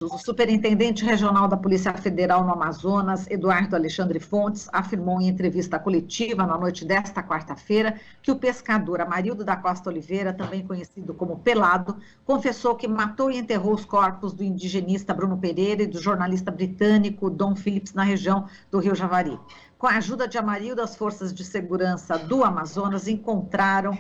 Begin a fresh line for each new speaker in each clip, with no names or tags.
O superintendente regional da Polícia Federal no Amazonas, Eduardo Alexandre Fontes, afirmou em entrevista coletiva na noite desta quarta-feira que o pescador Amarildo da Costa Oliveira, também conhecido como Pelado, confessou que matou e enterrou os corpos do indigenista Bruno Pereira e do jornalista britânico Dom Phillips na região do Rio Javari. Com a ajuda de Amarildo, as forças de segurança do Amazonas encontraram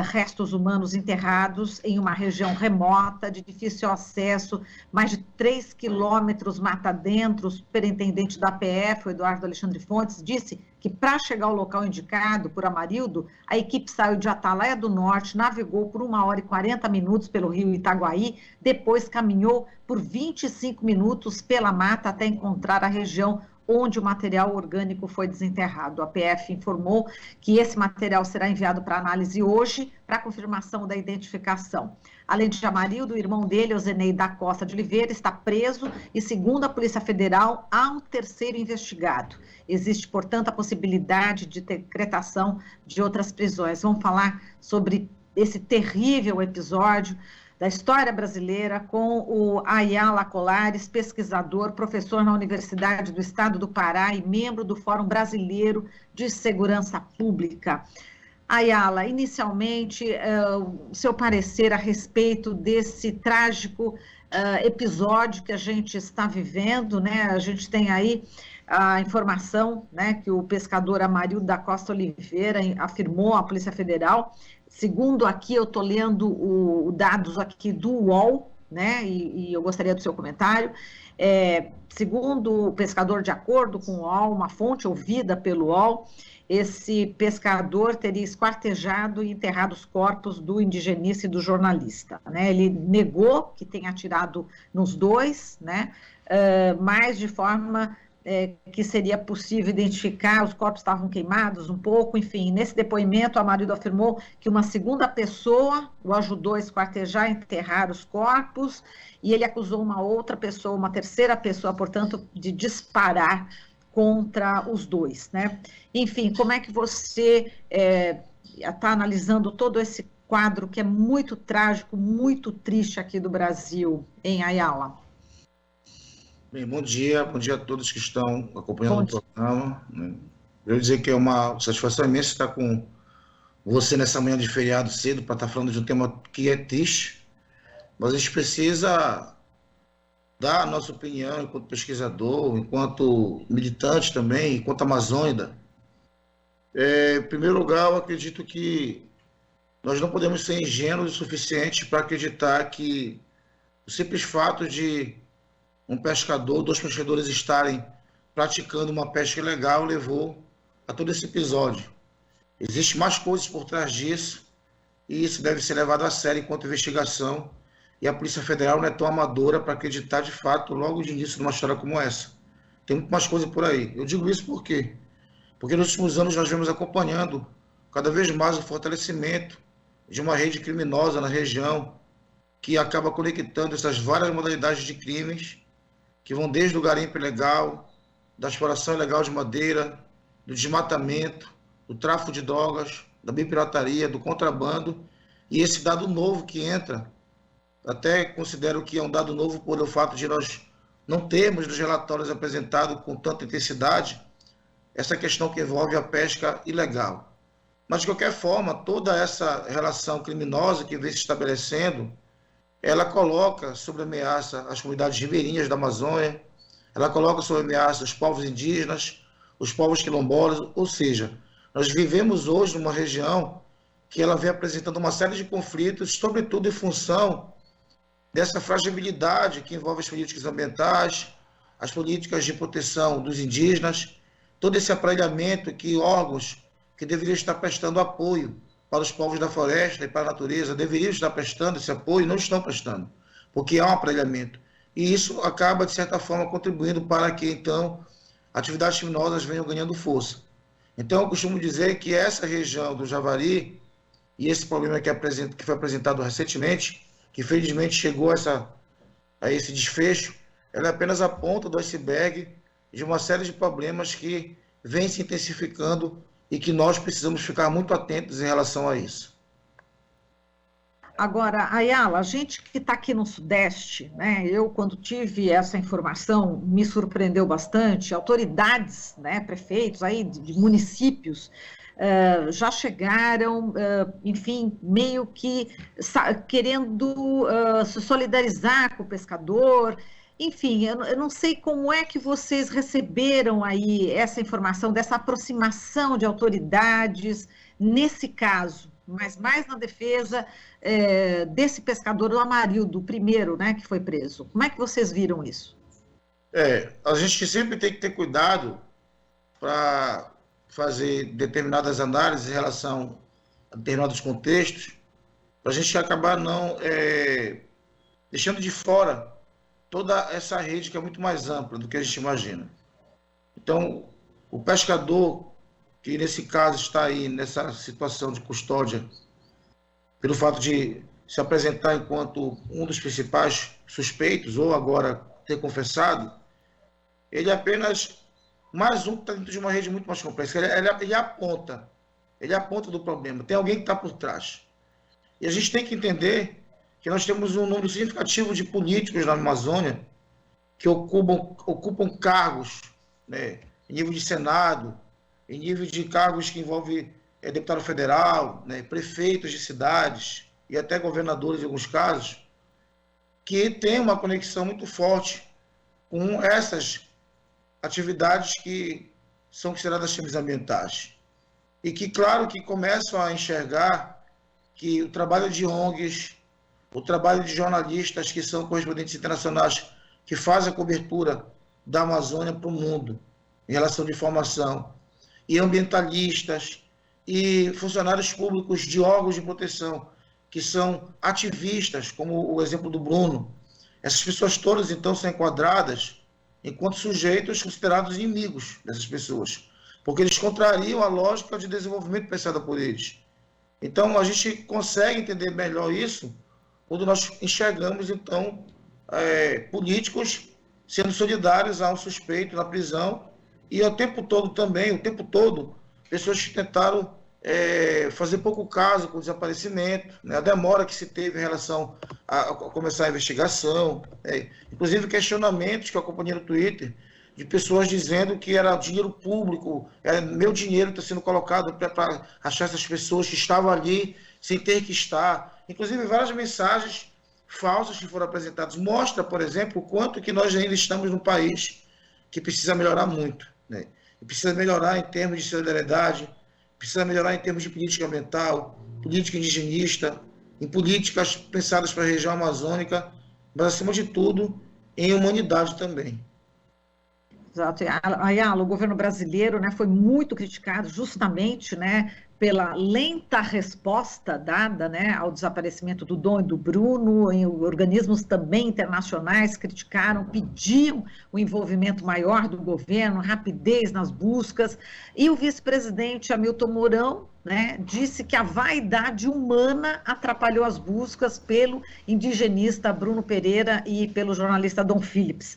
restos humanos enterrados em uma região remota, de difícil acesso, mais de 3 quilômetros mata dentro. O superintendente da PF, o Eduardo Alexandre Fontes, disse que para chegar ao local indicado por Amarildo, a equipe saiu de Atalaia do Norte, navegou por 1 hora e 40 minutos pelo rio Itaguaí, depois caminhou por 25 minutos pela mata até encontrar a região onde o material orgânico foi desenterrado. A PF informou que esse material será enviado para análise hoje, para confirmação da identificação. Além de Amarildo, o irmão dele, Ozenei da Costa de Oliveira, está preso e, segundo a Polícia Federal, há um terceiro investigado. Existe, portanto, a possibilidade de decretação de outras prisões. Vamos falar sobre esse terrível episódio da história brasileira com o Ayala Colares, pesquisador, professor na Universidade do Estado do Pará e membro do Fórum Brasileiro de Segurança Pública. Ayala, inicialmente, o seu parecer a respeito desse trágico episódio que a gente está vivendo, né? A gente tem aí a informação, né, que o pescador Amarildo da Costa Oliveira afirmou à Polícia Federal. Segundo aqui, eu estou lendo dados aqui do UOL, né, e eu gostaria do seu comentário. Segundo o pescador, de acordo com o UOL, uma fonte ouvida pelo UOL, esse pescador teria esquartejado e enterrado os corpos do indigenista e do jornalista, né? Ele negou que tenha atirado nos dois, né, mas de forma que seria possível identificar, os corpos estavam queimados um pouco, enfim. Nesse depoimento, o Amarildo afirmou que uma segunda pessoa o ajudou a esquartejar e enterrar os corpos, e ele acusou uma outra pessoa, uma terceira pessoa, portanto, de disparar contra os dois, né? Enfim, como é que você está analisando todo esse quadro que é muito trágico, muito triste aqui do Brasil, em Ayala?
Bem, bom dia a todos que estão acompanhando o programa. Eu dizer que é uma satisfação imensa estar com você nessa manhã de feriado cedo para estar falando de um tema que é triste, mas a gente precisa dar a nossa opinião enquanto pesquisador, enquanto militante também, enquanto amazônida. Em primeiro lugar, eu acredito que nós não podemos ser ingênuos o suficiente para acreditar que o simples fato de um pescador, 2 pescadores estarem praticando uma pesca ilegal levou a todo esse episódio. Existem mais coisas por trás disso e isso deve ser levado a sério enquanto investigação, e a Polícia Federal não é tão amadora para acreditar de fato logo de início numa história como essa. Tem muito mais coisa por aí. Eu digo isso por quê? Porque nos últimos anos nós vemos acompanhando cada vez mais o fortalecimento de uma rede criminosa na região que acaba conectando essas várias modalidades de crimes que vão desde o garimpo ilegal, da exploração ilegal de madeira, do desmatamento, do tráfico de drogas, da bipirataria, do contrabando, e esse dado novo que entra, até considero que é um dado novo por o fato de nós não termos nos relatórios apresentados com tanta intensidade essa questão que envolve a pesca ilegal. Mas, de qualquer forma, toda essa relação criminosa que vem se estabelecendo, ela coloca sob ameaça as comunidades ribeirinhas da Amazônia, ela coloca sob ameaça os povos indígenas, os povos quilombolas, ou seja, nós vivemos hoje numa região que ela vem apresentando uma série de conflitos, sobretudo em função dessa fragilidade que envolve as políticas ambientais, as políticas de proteção dos indígenas, todo esse aparelhamento que órgãos que deveriam estar prestando apoio para os povos da floresta e para a natureza, deveriam estar prestando esse apoio, não estão prestando, porque há um aparelhamento. E isso acaba, de certa forma, contribuindo para que, então, atividades criminosas venham ganhando força. Então, eu costumo dizer que essa região do Javari, e esse problema que foi apresentado recentemente, que felizmente chegou a esse desfecho, ela é apenas a ponta do iceberg de uma série de problemas que vem se intensificando e que nós precisamos ficar muito atentos em relação a isso.
Agora, Ayala, a gente que está aqui no Sudeste, né? Eu, quando tive essa informação, me surpreendeu bastante. Autoridades, né, prefeitos aí de municípios já chegaram, enfim, meio que querendo se solidarizar com o pescador. Enfim, eu não sei como é que vocês receberam aí essa informação dessa aproximação de autoridades nesse caso, mas mais na defesa desse pescador, o Amarildo, o primeiro, né, que foi preso. Como é que vocês viram isso?
A gente sempre tem que ter cuidado para fazer determinadas análises em relação a determinados contextos, para a gente acabar não deixando de fora toda essa rede que é muito mais ampla do que a gente imagina. Então, o pescador, que nesse caso está aí nessa situação de custódia, pelo fato de se apresentar enquanto um dos principais suspeitos, ou agora ter confessado, ele é apenas mais um que está dentro de uma rede muito mais complexa. Ele aponta do problema. Tem alguém que está por trás. E a gente tem que entender que nós temos um número significativo de políticos na Amazônia que ocupam cargos, né, em nível de Senado, em nível de cargos que envolvem deputado federal, né, prefeitos de cidades e até governadores em alguns casos, que tem uma conexão muito forte com essas atividades que são consideradas crimes ambientais. E que, claro, que começam a enxergar que o trabalho de ONGs, o trabalho de jornalistas que são correspondentes internacionais, que fazem a cobertura da Amazônia para o mundo, em relação de informação, e ambientalistas, e funcionários públicos de órgãos de proteção, que são ativistas, como o exemplo do Bruno. Essas pessoas todas, então, são enquadradas enquanto sujeitos considerados inimigos dessas pessoas, porque eles contrariam a lógica de desenvolvimento pensada por eles. Então, a gente consegue entender melhor isso quando nós enxergamos, então, políticos sendo solidários a um suspeito na prisão e o tempo todo, pessoas que tentaram fazer pouco caso com o desaparecimento, né, a demora que se teve em relação a começar a investigação, inclusive questionamentos que eu acompanhei no Twitter, de pessoas dizendo que era dinheiro público, meu dinheiro está sendo colocado para achar essas pessoas que estavam ali sem ter que estar. Inclusive, várias mensagens falsas que foram apresentadas. Mostra, por exemplo, o quanto que nós ainda estamos num país que precisa melhorar muito, né? E precisa melhorar em termos de solidariedade, precisa melhorar em termos de política ambiental, política indigenista, em políticas pensadas para a região amazônica, mas, acima de tudo, em humanidade também.
Exato. Ayala, o governo brasileiro, né, foi muito criticado justamente, né, pela lenta resposta dada, né, ao desaparecimento do Dom e do Bruno. E organismos também internacionais criticaram, pediam o envolvimento maior do governo, rapidez nas buscas. E o vice-presidente Hamilton Mourão, né, disse que a vaidade humana atrapalhou as buscas pelo indigenista Bruno Pereira e pelo jornalista Dom Phillips.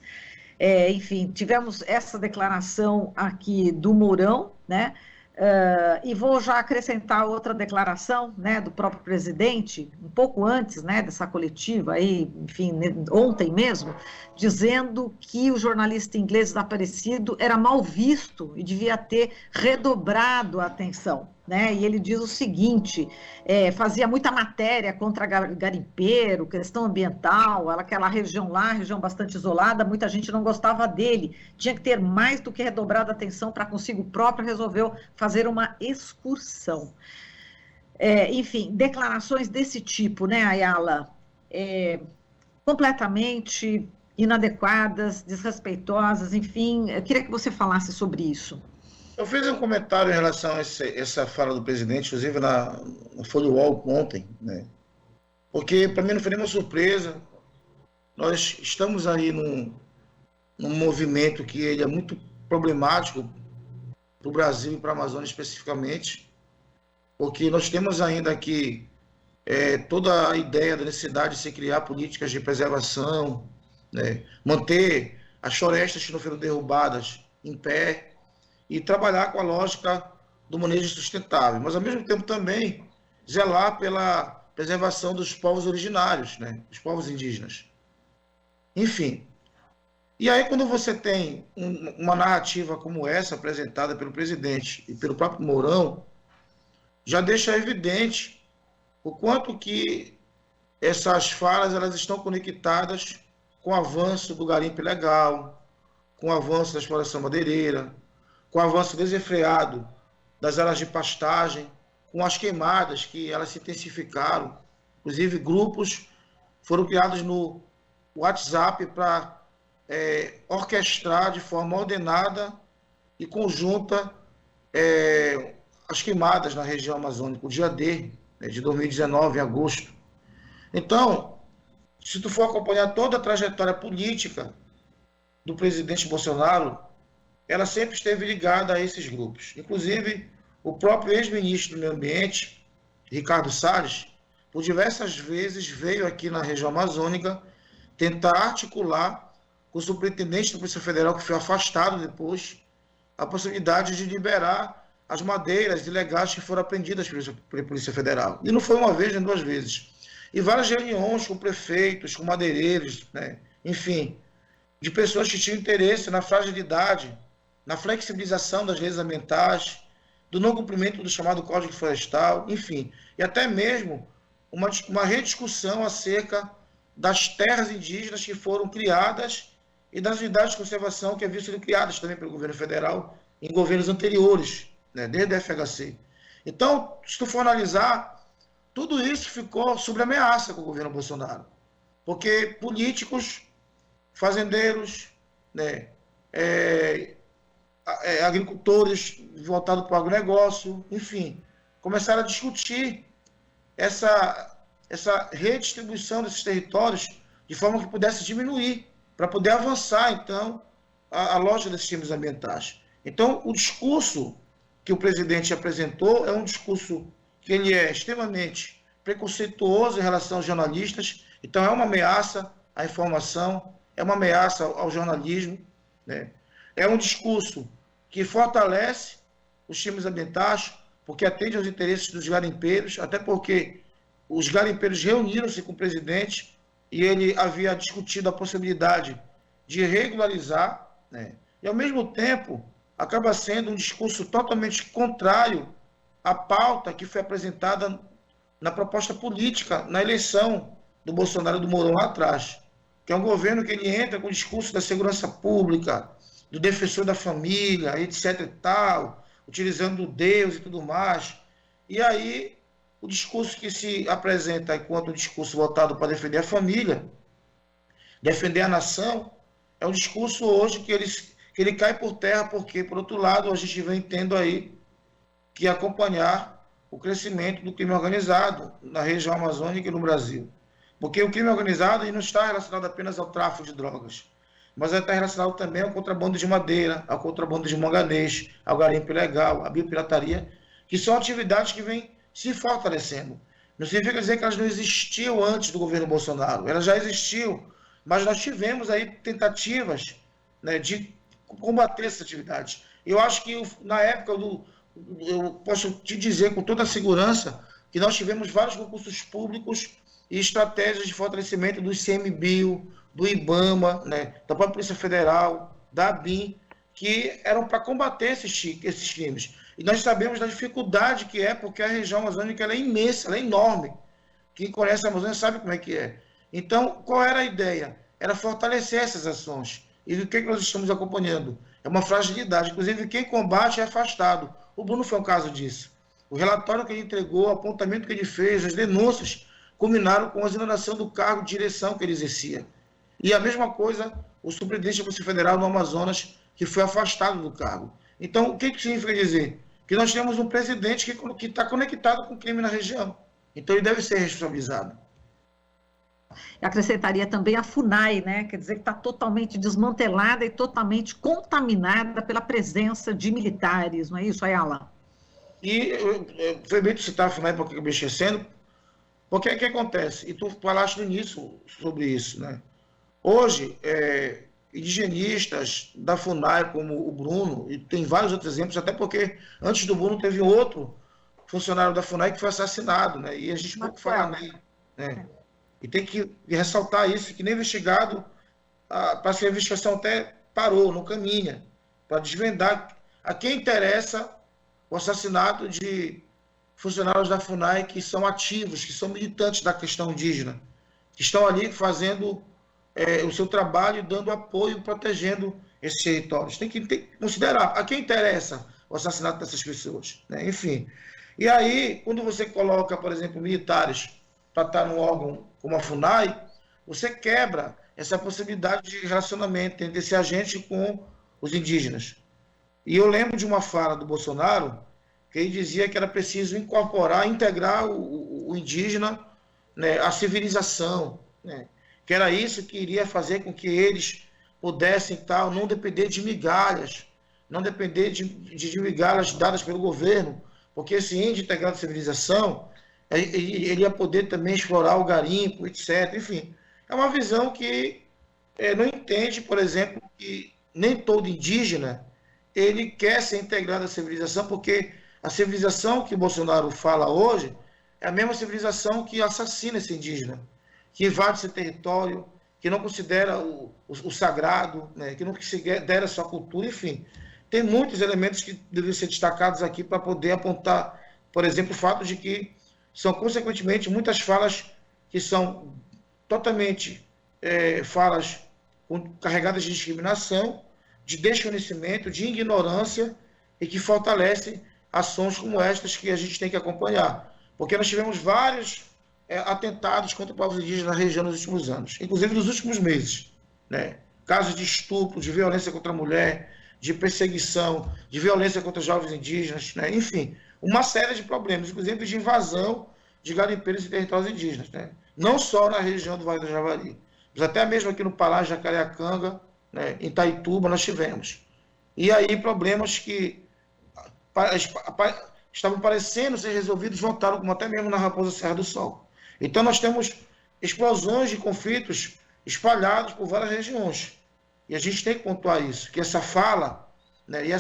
Enfim, tivemos essa declaração aqui do Mourão, né? E vou já acrescentar outra declaração, né, do próprio presidente, um pouco antes, né, dessa coletiva aí, enfim, ontem mesmo, dizendo que o jornalista inglês desaparecido era mal visto e devia ter redobrado a atenção, né? E ele diz o seguinte: fazia muita matéria contra garimpeiro, questão ambiental, aquela região lá, região bastante isolada, muita gente não gostava dele, tinha que ter mais do que redobrado a atenção para consigo próprio, resolveu fazer uma excursão. Enfim, declarações desse tipo, né, Ayala, completamente inadequadas, desrespeitosas, enfim, eu queria que você falasse sobre isso.
Eu fiz um comentário em relação a essa fala do presidente, inclusive na Folha UOL ontem, né? Porque para mim não foi nenhuma surpresa. Nós estamos aí num movimento que ele é muito problemático para o Brasil e para a Amazônia especificamente, porque nós temos ainda aqui toda a ideia da necessidade de se criar políticas de preservação, né? Manter as florestas que não foram derrubadas em pé e trabalhar com a lógica do manejo sustentável, mas ao mesmo tempo também zelar pela preservação dos povos originários, né? Dos povos indígenas. Enfim. E aí, quando você tem uma narrativa como essa, apresentada pelo presidente e pelo próprio Mourão, já deixa evidente o quanto que essas falas elas estão conectadas com o avanço do garimpo ilegal, com o avanço da exploração madeireira, com o avanço desenfreado das áreas de pastagem, com as queimadas que elas se intensificaram. Inclusive, grupos foram criados no WhatsApp para orquestrar de forma ordenada e conjunta as queimadas na região amazônica, o dia D, né, de 2019, em agosto. Então, se tu for acompanhar toda a trajetória política do presidente Bolsonaro, ela sempre esteve ligada a esses grupos. Inclusive, o próprio ex-ministro do Meio Ambiente, Ricardo Salles, por diversas vezes veio aqui na região amazônica tentar articular com o superintendente da Polícia Federal, que foi afastado depois, a possibilidade de liberar as madeiras ilegais que foram apreendidas pela Polícia Federal. E não foi uma vez, nem duas vezes. E várias reuniões com prefeitos, com madeireiros, né? Enfim, de pessoas que tinham interesse na fragilidade, na flexibilização das leis ambientais, do não cumprimento do chamado Código Florestal, enfim, e até mesmo uma rediscussão acerca das terras indígenas que foram criadas e das unidades de conservação que haviam sido criadas também pelo governo federal em governos anteriores, né, desde a FHC. Então, se tu for analisar, tudo isso ficou sob ameaça com o governo Bolsonaro, porque políticos, fazendeiros, né, agricultores voltados para o agronegócio, enfim, começaram a discutir essa redistribuição desses territórios de forma que pudesse diminuir, para poder avançar, então, a lógica desses times ambientais. Então, o discurso que o presidente apresentou é um discurso que ele é extremamente preconceituoso em relação aos jornalistas, então é uma ameaça à informação, é uma ameaça ao jornalismo, né? É um discurso que fortalece os times ambientais, porque atende aos interesses dos garimpeiros, até porque os garimpeiros reuniram-se com o presidente e ele havia discutido a possibilidade de regularizar, né? E, ao mesmo tempo, acaba sendo um discurso totalmente contrário à pauta que foi apresentada na proposta política, na eleição do Bolsonaro e do Mourão lá atrás, que é um governo que ele entra com o discurso da segurança pública, do defensor da família, etc e tal, utilizando Deus e tudo mais. E aí, o discurso que se apresenta enquanto um discurso voltado para defender a família, defender a nação, é um discurso hoje que ele cai por terra, porque, por outro lado, a gente vem tendo aí que acompanhar o crescimento do crime organizado na região amazônica e no Brasil. Porque o crime organizado ele não está relacionado apenas ao tráfico de drogas, mas está relacionado também ao contrabando de madeira, ao contrabando de manganês, ao garimpo ilegal, à biopirataria, que são atividades que vêm se fortalecendo. Não significa dizer que elas não existiam antes do governo Bolsonaro, elas já existiam, mas nós tivemos aí tentativas, né, de combater essas atividades. Eu acho que na época eu posso te dizer com toda a segurança que nós tivemos vários concursos públicos e estratégias de fortalecimento do ICMBio, do IBAMA, né, da própria Polícia Federal, da ABIN, que eram para combater esses crimes. E nós sabemos da dificuldade que é, porque a região amazônica ela é imensa, ela é enorme. Quem conhece a Amazônia sabe como é que é. Então, qual era a ideia? Era fortalecer essas ações. E o que nós estamos acompanhando? É uma fragilidade. Inclusive, quem combate é afastado. O Bruno foi um caso disso. O relatório que ele entregou, o apontamento que ele fez, as denúncias, culminaram com a exoneração do cargo de direção que ele exercia. E a mesma coisa, o superintendente da Polícia Federal no Amazonas, que foi afastado do cargo. Então, o que significa dizer? Que nós temos um presidente que está conectado com o crime na região. Então, ele deve ser responsabilizado.
Eu acrescentaria também a FUNAI, né? Quer dizer que está totalmente desmantelada e totalmente contaminada pela presença de militares, não é isso, Ayala?
E foi bem de citar a FUNAI, porque eu acabei esquecendo, porque o que acontece? E tu falaste no início sobre isso, né? Hoje, indigenistas da FUNAI, como o Bruno, e tem vários outros exemplos, até porque antes do Bruno teve outro funcionário da FUNAI que foi assassinado, né? E a gente pouco fala nele, né? E tem que ressaltar isso, que nem investigado, parece que a investigação até parou, não caminha, para desvendar a quem interessa o assassinato de funcionários da FUNAI que são ativos, que são militantes da questão indígena, que estão ali fazendo o seu trabalho, dando apoio, protegendo esses territórios. Tem que considerar a quem interessa o assassinato dessas pessoas, né? Enfim. E aí, quando você coloca, por exemplo, militares para estar num órgão como a FUNAI, você quebra essa possibilidade de relacionamento entre esse agente com os indígenas. E eu lembro de uma fala do Bolsonaro, que ele dizia que era preciso incorporar, integrar o indígena, né, à civilização, né, que era isso que iria fazer com que eles pudessem tal, não depender de migalhas, não depender de migalhas dadas pelo governo, porque esse índio integrado à civilização, ele ia poder também explorar o garimpo, etc. Enfim, é uma visão que não entende, por exemplo, que nem todo indígena ele quer ser integrado à civilização, porque a civilização que Bolsonaro fala hoje é a mesma civilização que assassina esse indígena, que invade esse território, que não considera o sagrado, né, que não considera a sua cultura, enfim. Tem muitos elementos que devem ser destacados aqui para poder apontar, por exemplo, o fato de que são, consequentemente, muitas falas que são totalmente falas carregadas de discriminação, de desconhecimento, de ignorância e que fortalecem ações como estas que a gente tem que acompanhar. Porque nós tivemos vários atentados contra povos indígenas na região nos últimos anos, inclusive nos últimos meses, né? Casos de estupro, de violência contra a mulher, de perseguição, de violência contra jovens indígenas, né? Enfim, uma série de problemas, inclusive de invasão de garimpeiros em territórios indígenas, né? Não só na região do Vale do Javari, mas até mesmo aqui no Palácio de Jacareacanga, né, em Itaituba, nós tivemos. E aí problemas que estavam parecendo ser resolvidos voltaram, como até mesmo na Raposa Serra do Sol. Então nós temos explosões de conflitos espalhados por várias regiões. E a gente tem que pontuar isso, que essa fala, né, e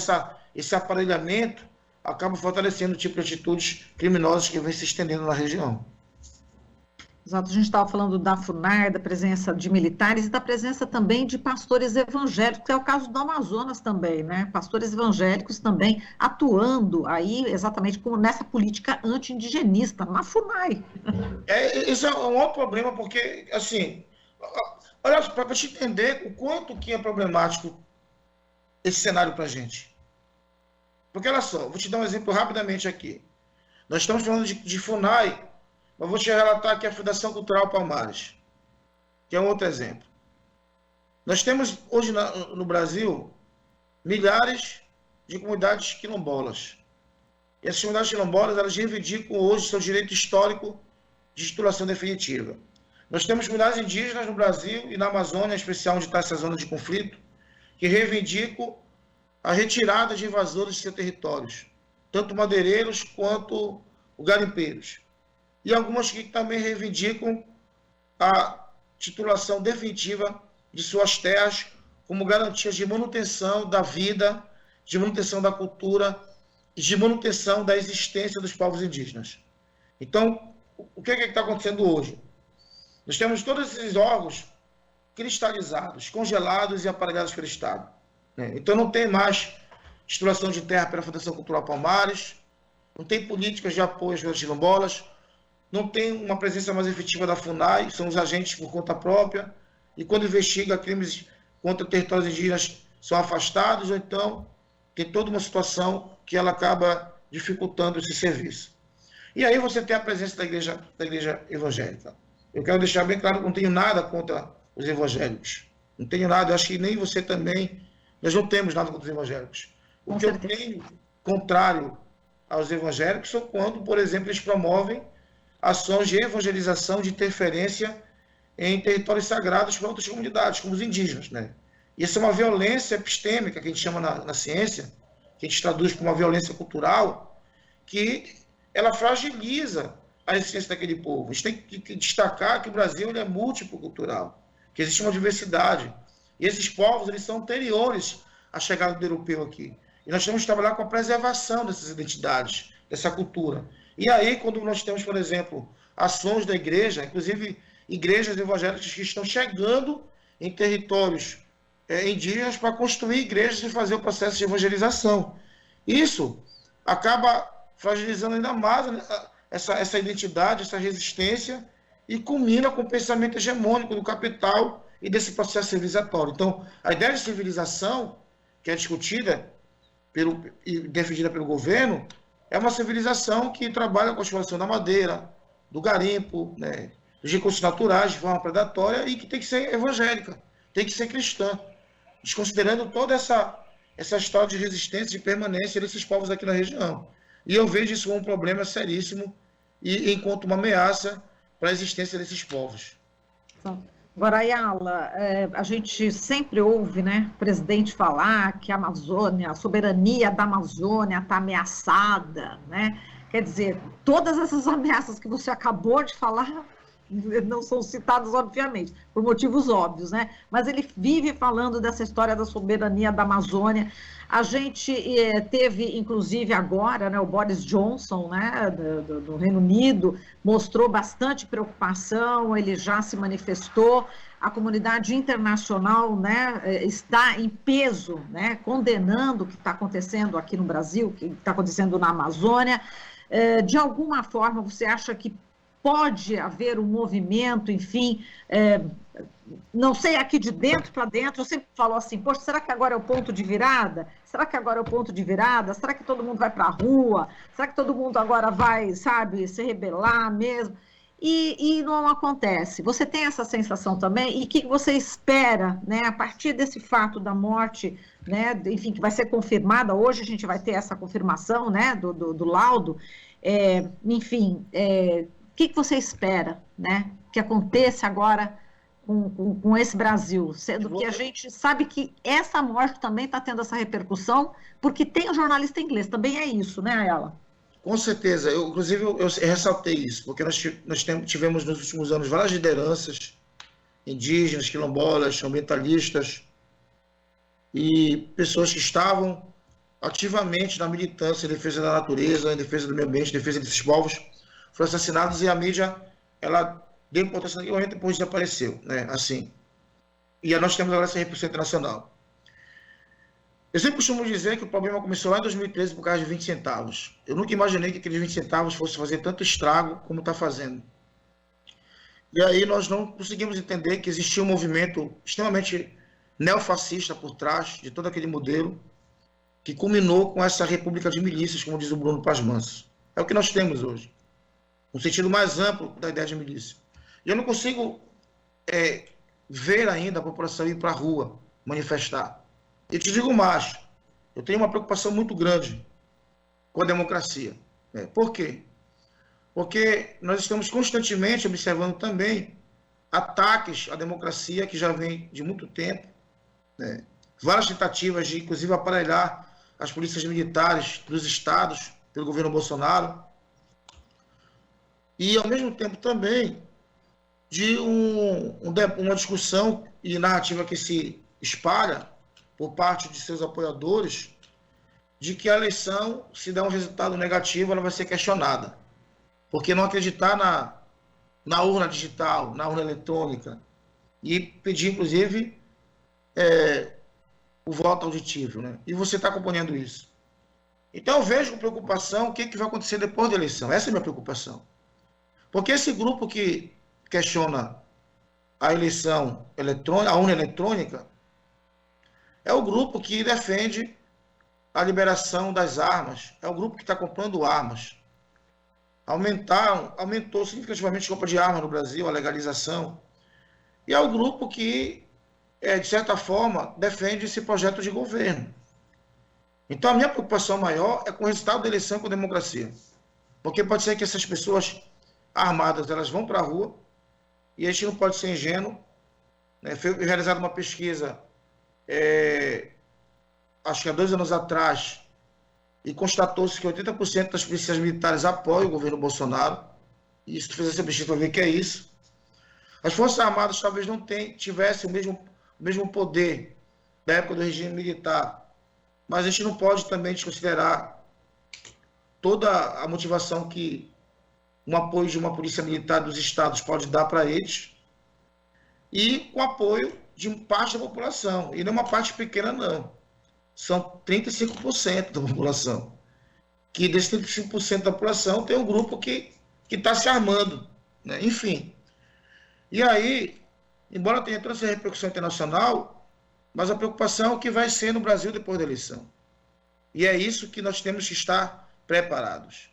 esse aparelhamento acaba fortalecendo o tipo de atitudes criminosas que vem se estendendo na região.
Exato, a gente estava falando da FUNAI, da presença de militares e da presença também de pastores evangélicos, que é o caso do Amazonas também, né? Pastores evangélicos também atuando aí exatamente como nessa política anti-indigenista, na FUNAI.
Isso é um outro problema, porque, assim, olha, para te entender o quanto que é problemático esse cenário para a gente. Porque, olha só, vou te dar um exemplo rapidamente aqui. Nós estamos falando de FUNAI, mas vou te relatar aqui a Fundação Cultural Palmares, que é um outro exemplo. Nós temos hoje no Brasil milhares de comunidades quilombolas. E essas comunidades quilombolas, elas reivindicam hoje seu direito histórico de titulação definitiva. Nós temos comunidades indígenas no Brasil e na Amazônia, em especial onde está essa zona de conflito, que reivindicam a retirada de invasores de seus territórios, tanto madeireiros quanto garimpeiros. E algumas que também reivindicam a titulação definitiva de suas terras como garantias de manutenção da vida, de manutenção da cultura e de manutenção da existência dos povos indígenas. Então, o que está acontecendo hoje? Nós temos todos esses órgãos cristalizados, congelados e aparelhados pelo Estado. Então, não tem mais titulação de terra pela Fundação Cultural Palmares, não tem políticas de apoio às quilombolas, não tem uma presença mais efetiva da FUNAI, são os agentes por conta própria, e quando investiga crimes contra territórios indígenas são afastados, ou então tem toda uma situação que ela acaba dificultando esse serviço. E aí você tem a presença da igreja evangélica. Eu quero deixar bem claro que não tenho nada contra os evangélicos. Não tenho nada, eu acho que nem você também, nós não temos nada contra os evangélicos. O que eu tenho contrário aos evangélicos são quando, por exemplo, eles promovem ações de evangelização, de interferência em territórios sagrados para outras comunidades, como os indígenas, né? Isso é uma violência epistêmica, que a gente chama na ciência, que a gente traduz como uma violência cultural, que ela fragiliza a existência daquele povo. A gente tem que destacar que o Brasil ele é múltiplo cultural, que existe uma diversidade. E esses povos eles são anteriores à chegada do europeu aqui. E nós temos que trabalhar com a preservação dessas identidades dessa cultura. E aí, quando nós temos, por exemplo, ações da igreja, inclusive igrejas evangélicas que estão chegando em territórios indígenas para construir igrejas e fazer o processo de evangelização. Isso acaba fragilizando ainda mais, né, essa identidade, essa resistência, e culmina com o pensamento hegemônico do capital e desse processo civilizatório. Então, a ideia de civilização, que é discutida e defendida pelo governo, é uma civilização que trabalha com a exploração da madeira, do garimpo, né, dos recursos naturais de forma predatória, e que tem que ser evangélica, tem que ser cristã, desconsiderando toda essa história de resistência, de permanência desses povos aqui na região. E eu vejo isso como um problema seríssimo e enquanto uma ameaça para a existência desses povos.
Agora, Ayala, a gente sempre ouve, né, o presidente falar que a Amazônia, a soberania da Amazônia está ameaçada, né? Quer dizer, todas essas ameaças que você acabou de falar não são citadas, obviamente, por motivos óbvios, né? Mas ele vive falando dessa história da soberania da Amazônia. A gente teve, inclusive, agora, né, o Boris Johnson, né, do Reino Unido, mostrou bastante preocupação, ele já se manifestou, a comunidade internacional, né, está em peso, né, condenando o que está acontecendo aqui no Brasil, o que está acontecendo na Amazônia. De alguma forma, você acha que pode haver um movimento, enfim, não sei, aqui de dentro para dentro, eu sempre falo assim, poxa, será que agora é o ponto de virada? Será que agora é o ponto de virada? Será que todo mundo vai para a rua? Será que todo mundo agora vai, sabe, se rebelar mesmo? E não acontece. Você tem essa sensação também? E o que você espera, né, a partir desse fato da morte, né, enfim, que vai ser confirmada, hoje a gente vai ter essa confirmação, né, do laudo, enfim, o que você espera, né, que aconteça agora com esse Brasil, sendo que a gente sabe que essa morte também está tendo essa repercussão, porque tem o jornalista inglês, também é isso, né, Ayala?
Com certeza, inclusive eu ressaltei isso, porque nós tivemos nos últimos anos várias lideranças indígenas, quilombolas, ambientalistas e pessoas que estavam ativamente na militância em defesa da natureza, em defesa do meio ambiente, em defesa desses povos, foram assassinados, e a mídia, ela deu importância naquele momento e depois desapareceu, né, assim. E nós temos agora essa repercussão internacional. Eu sempre costumo dizer que o problema começou lá em 2013 por causa de 20 centavos. Eu nunca imaginei que aqueles 20 centavos fosse fazer tanto estrago como está fazendo. E aí nós não conseguimos entender que existia um movimento extremamente neofascista por trás de todo aquele modelo, que culminou com essa república de milícias, como diz o Bruno Paz Manso. É o que nós temos hoje, um sentido mais amplo da ideia de milícia. E eu não consigo ver ainda a população ir para a rua manifestar. E te digo mais, eu tenho uma preocupação muito grande com a democracia. Por quê? Porque nós estamos constantemente observando também ataques à democracia que já vem de muito tempo, né? Várias tentativas de, inclusive, aparelhar as polícias militares dos estados pelo governo Bolsonaro, e, ao mesmo tempo, também de uma discussão e narrativa que se espalha por parte de seus apoiadores, de que a eleição, se der um resultado negativo, ela vai ser questionada. Porque não acreditar na urna digital, na urna eletrônica, e pedir, inclusive, o voto auditivo, né? E você está acompanhando isso. Então, eu vejo com preocupação o que vai acontecer depois da eleição. Essa é a minha preocupação. Porque esse grupo que questiona a eleição eletrônica, a urna eletrônica, é o grupo que defende a liberação das armas, é o grupo que está comprando armas. Aumentou significativamente a compra de armas no Brasil, a legalização. E é o grupo que, de certa forma, defende esse projeto de governo. Então, a minha preocupação maior é com o resultado da eleição com a democracia. Porque pode ser que essas pessoas armadas, elas vão para a rua, e a gente não pode ser ingênuo. Foi realizada uma pesquisa acho que há 2 anos atrás, e constatou-se que 80% das polícias militares apoiam o governo Bolsonaro, e se tu fizer essa pesquisa, vai ver que é isso. As Forças Armadas talvez não tivessem o mesmo poder da época do regime militar, mas a gente não pode também desconsiderar toda a motivação que um apoio de uma polícia militar dos estados pode dar para eles, e com apoio de parte da população. E não é uma parte pequena, não. São 35% da população. Que desses 35% da população tem um grupo que está se armando, né? Enfim. E aí, embora tenha toda essa repercussão internacional, mas a preocupação é o que vai ser no Brasil depois da eleição. E é isso que nós temos que estar preparados.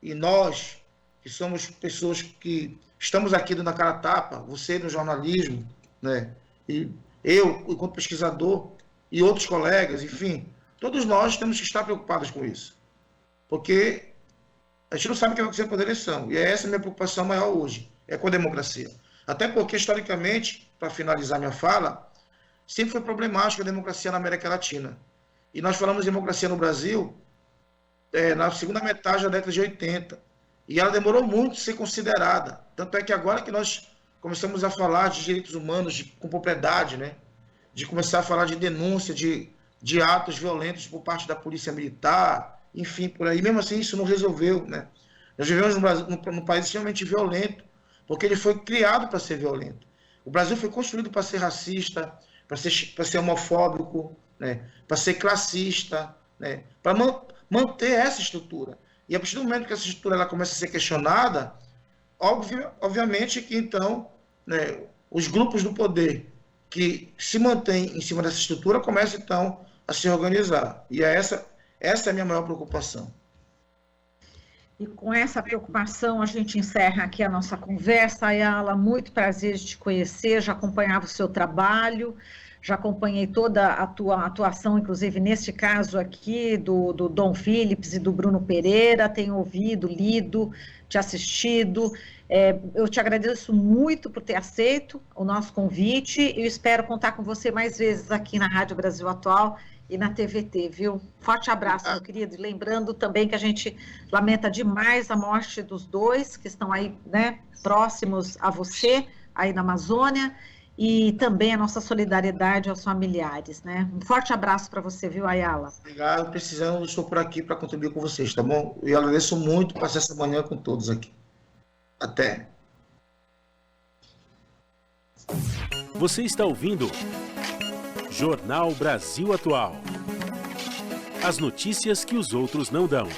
E nós, que somos pessoas que estamos aqui na cara a tapa, você no jornalismo, né? E eu, enquanto pesquisador, e outros colegas, enfim, todos nós temos que estar preocupados com isso. Porque a gente não sabe o que vai acontecer com a eleição. E é essa a minha preocupação maior hoje, é com a democracia. Até porque, historicamente, para finalizar minha fala, sempre foi problemática a democracia na América Latina. E nós falamos de democracia no Brasil na segunda metade da década de 80. E ela demorou muito a ser considerada. Tanto é que agora que nós começamos a falar de direitos humanos com propriedade, né? De começar a falar de denúncia de atos violentos por parte da polícia militar, enfim, por aí. Mesmo assim, isso não resolveu, né? Nós vivemos num país extremamente violento, porque ele foi criado para ser violento. O Brasil foi construído para ser racista, para ser homofóbico, né? Para ser classista, né? Para manter essa estrutura. E a partir do momento que essa estrutura ela começa a ser questionada, obviamente que então, né, os grupos do poder que se mantêm em cima dessa estrutura começam então a se organizar. E essa é a minha maior preocupação.
E com essa preocupação a gente encerra aqui a nossa conversa. Ayala, muito prazer de te conhecer, já acompanhava o seu trabalho, já acompanhei toda a tua atuação, inclusive neste caso aqui do Dom Phillips e do Bruno Pereira, tenho ouvido, lido, te assistido. Eu te agradeço muito por ter aceito o nosso convite e espero contar com você mais vezes aqui na Rádio Brasil Atual e na TVT, viu? Forte abraço, meu querido. E lembrando também que a gente lamenta demais a morte dos dois que estão aí, né, próximos a você, aí na Amazônia, e também a nossa solidariedade aos familiares, né? Um forte abraço para você, viu, Ayala?
Obrigado, precisando, estou por aqui para contribuir com vocês, tá bom? E agradeço muito por passar essa manhã com todos aqui. Até.
Você está ouvindo Jornal Brasil Atual. As notícias que os outros não dão.